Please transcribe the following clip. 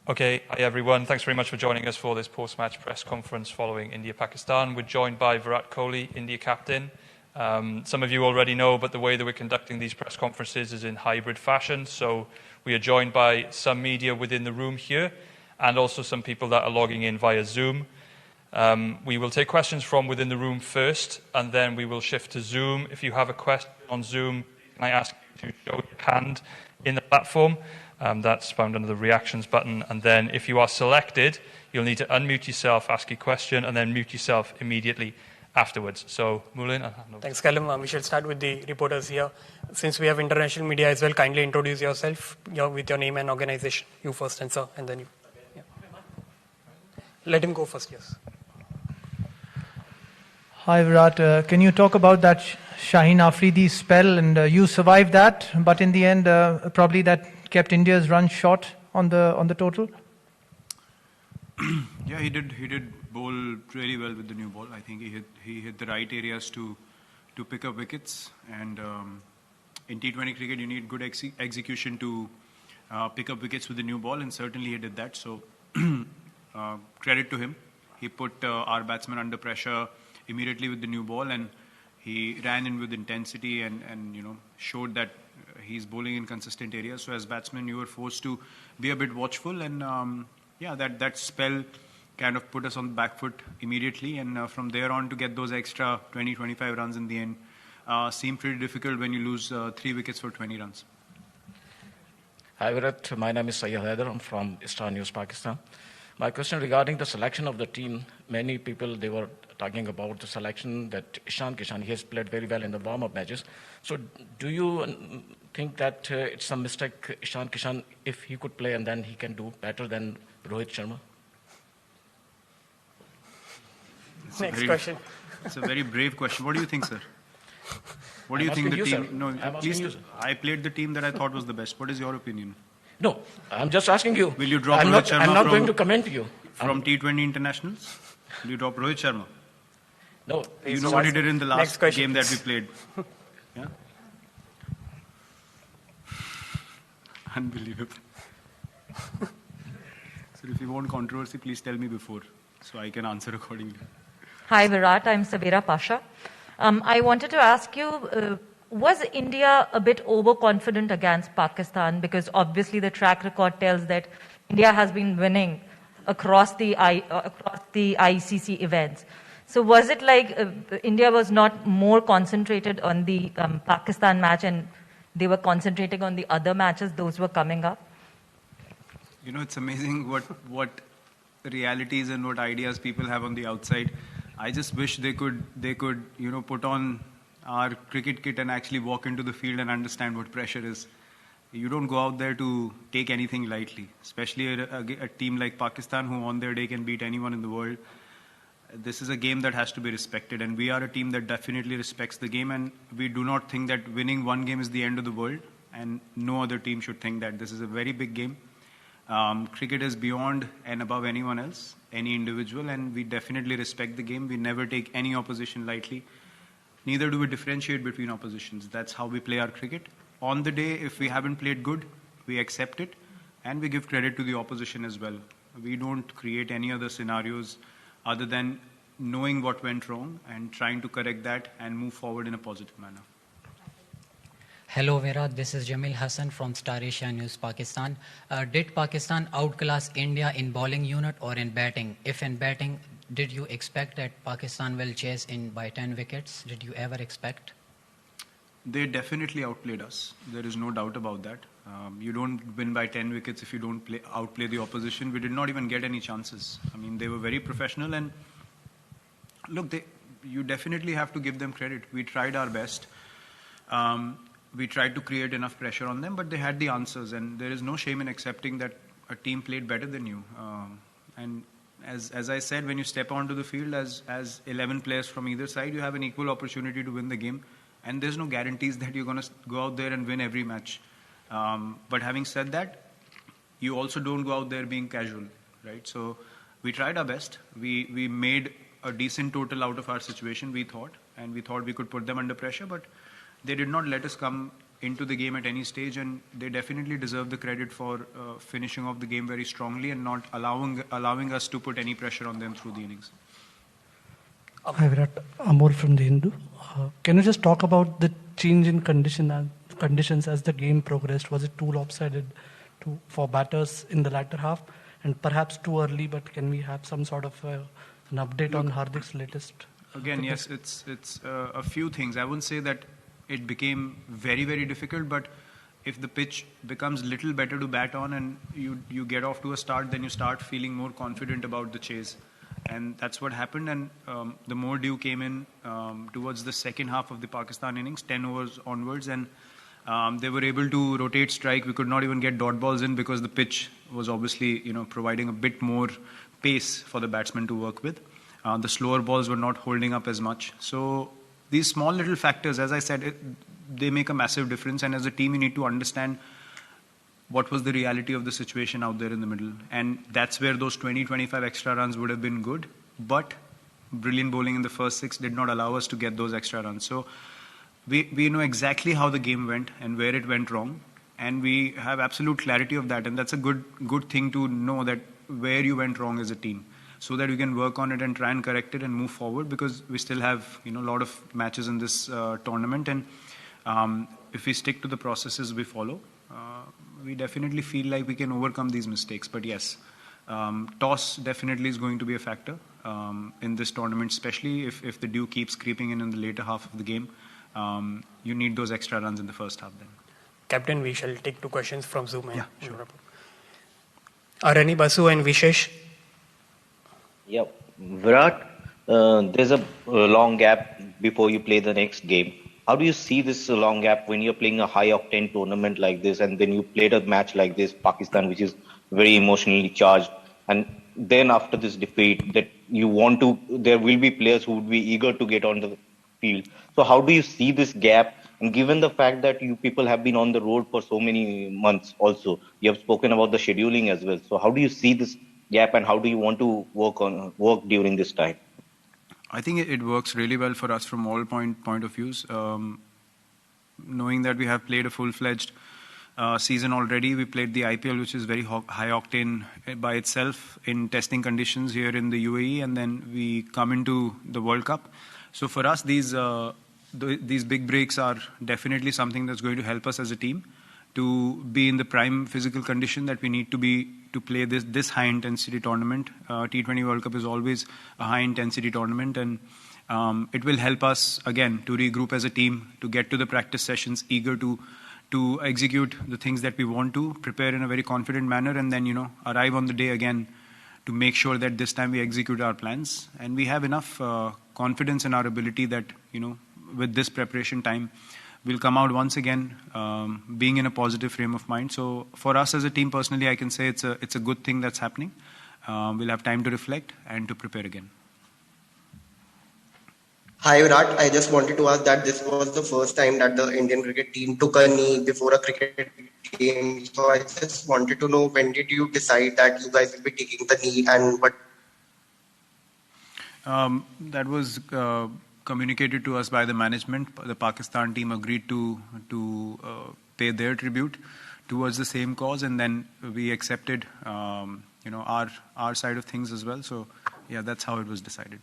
Okay, hi everyone. Thanks very much for joining us for this post-match press conference following India-Pakistan. We're joined by Virat Kohli, India captain. Some of you already know, but the way that we're conducting these press conferences is in hybrid fashion. So we are joined by some media within the room here and also some people that are logging in via Zoom. We will take questions from within the room first, and then we will shift to Zoom. If you have a question on Zoom, I ask you to show your hand in the platform. That's found under the reactions button. And then if you are selected, you'll need to unmute yourself, ask your question, and then mute yourself immediately afterwards. So, Moulin. Thanks, Callum. We shall start with the reporters here. Since we have international media as well, kindly introduce yourself with your name and organization. You first, and sir, and then you. Yeah. Let him go first, yes. Hi, Virat. Can you talk about that Shaheen Afridi spell? And you survived that, but in the end, probably that kept India's run short on the total. Yeah, he did bowl really well with the new ball. I think he hit the right areas to pick up wickets. And in T20 cricket, you need good execution to pick up wickets with the new ball, and certainly he did that. So credit to him. He put our batsmen under pressure immediately with the new ball, and he ran in with intensity and showed that he's bowling in consistent areas. So as batsmen, you were forced to be a bit watchful, and that spell kind of put us on the back foot immediately. And from there on, to get those extra 20-25 runs in the end seemed pretty difficult when you lose 3 wickets for 20 runs. Hi Virat, my name is Syed Haider. I'm from Star News, Pakistan. My question regarding the selection of the team, many people, they were talking about the selection that Ishan Kishan, he has played very well in the warm-up matches. So do you think that it's a mistake, Ishan Kishan, if he could play and then he can do better than Rohit Sharma? Next question. It's a very brave question. What do you think, sir? What do you think the team? Sir. No, please. I played the team that I thought was the best. What is your opinion? No, I'm just asking you. Will you drop I'm Rohit not, Sharma I'm not going to comment you. From T20 internationals? Will you drop Rohit Sharma? No. You know what he did in the last game that we played? Yeah? Unbelievable. So if you want controversy, please tell me before, so I can answer accordingly. Hi Virat, I'm Sabira Pasha. I wanted to ask you, was India a bit overconfident against Pakistan? Because obviously the track record tells that India has been winning across the ICC events. So was it like India was not more concentrated on the Pakistan match and they were concentrating on the other matches, those were coming up? You know, it's amazing what realities and what ideas people have on the outside. I just wish they could put on our cricket kit and actually walk into the field and understand what pressure is. You don't go out there to take anything lightly, especially a team like Pakistan, who on their day can beat anyone in the world. This is a game that has to be respected, and we are a team that definitely respects the game, and we do not think that winning one game is the end of the world, and no other team should think that. This is a very big game. Cricket is beyond and above anyone else, any individual, and we definitely respect the game. We never take any opposition lightly. Neither do we differentiate between oppositions. That's how we play our cricket. On the day, if we haven't played good, we accept it, and we give credit to the opposition as well. We don't create any other scenarios other than knowing what went wrong and trying to correct that and move forward in a positive manner. Hello Virat, this is Jamil Hassan from Star Asia News, Pakistan. Did Pakistan outclass India in bowling unit or in batting? If in batting, did you expect that Pakistan will chase in by 10 wickets? Did you ever expect? They definitely outplayed us. There is no doubt about that. You don't win by 10 wickets if you don't outplay the opposition. We did not even get any chances. I mean, they were very professional, and look, you definitely have to give them credit. We tried our best. We tried to create enough pressure on them, but they had the answers, and there is no shame in accepting that a team played better than you. And as I said, when you step onto the field as 11 players from either side, you have an equal opportunity to win the game, and there's no guarantees that you're going to go out there and win every match. But having said that, you also don't go out there being casual, right? So we tried our best. We made a decent total out of our situation, we thought, and we thought we could put them under pressure, but they did not let us come into the game at any stage, and they definitely deserve the credit for finishing off the game very strongly and not allowing us to put any pressure on them through the innings. Hi Virat, Amol from the Hindu. Can you just talk about the change in conditions as the game progressed? Was it too lopsided for batters in the latter half, and perhaps too early? But can we have some sort of an update on Hardik's latest? Again, yes, it's a few things. I wouldn't say that it became very, very difficult, but if the pitch becomes little better to bat on and you get off to a start, then you start feeling more confident about the chase. And that's what happened. And the more dew came in towards the second half of the Pakistan innings, 10 overs onwards, and they were able to rotate strike. We could not even get dot balls in because the pitch was obviously, providing a bit more pace for the batsmen to work with. The slower balls were not holding up as much. So these small little factors, as I said, they make a massive difference. And as a team, you need to understand what was the reality of the situation out there in the middle. And that's where those 20-25 extra runs would have been good. But brilliant bowling in the first 6 did not allow us to get those extra runs. So we know exactly how the game went and where it went wrong. And we have absolute clarity of that. And that's a good thing to know, that where you went wrong as a team, so that we can work on it and try and correct it and move forward, because we still have a lot of matches in this tournament. And if we stick to the processes we follow, we definitely feel like we can overcome these mistakes. But yes, toss definitely is going to be a factor in this tournament, especially if the dew keeps creeping in the later half of the game. You need those extra runs in the first half then. Captain, we shall take 2 questions from Zoom. Yeah, sure. Arani, Basu and Vishesh. Yeah, Virat, there's a long gap before you play the next game. How do you see this long gap when you're playing a high-octane tournament like this, and then you played a match like this, Pakistan, which is very emotionally charged, and then after this defeat, that there will be players who would be eager to get on the field. So how do you see this gap? And given the fact that you people have been on the road for so many months also, you have spoken about the scheduling as well. So how do you see this gap, and how do you want to work during this time? I think it works really well for us from all point of views. Knowing that we have played a full-fledged season already, we played the IPL, which is very high octane by itself in testing conditions here in the UAE, and then we come into the World Cup. So for us, these big breaks are definitely something that's going to help us as a team to be in the prime physical condition that we need to be to play this high intensity tournament. T20 World Cup is always a high intensity tournament, and it will help us again to regroup as a team, to get to the practice sessions eager to execute the things that we want to, prepare in a very confident manner, and then arrive on the day again to make sure that this time we execute our plans. And we have enough confidence in our ability that with this preparation time, we'll come out once again being in a positive frame of mind. So for us as a team, personally, I can say it's a good thing that's happening. We'll have time to reflect and to prepare again. Hi Virat, I just wanted to ask that this was the first time that the Indian cricket team took a knee before a cricket game. So I just wanted to know, when did you decide that you guys will be taking the knee, and what? That was communicated to us by the management. The Pakistan team agreed to pay their tribute towards the same cause, and then we accepted our side of things as well. So yeah, that's how it was decided.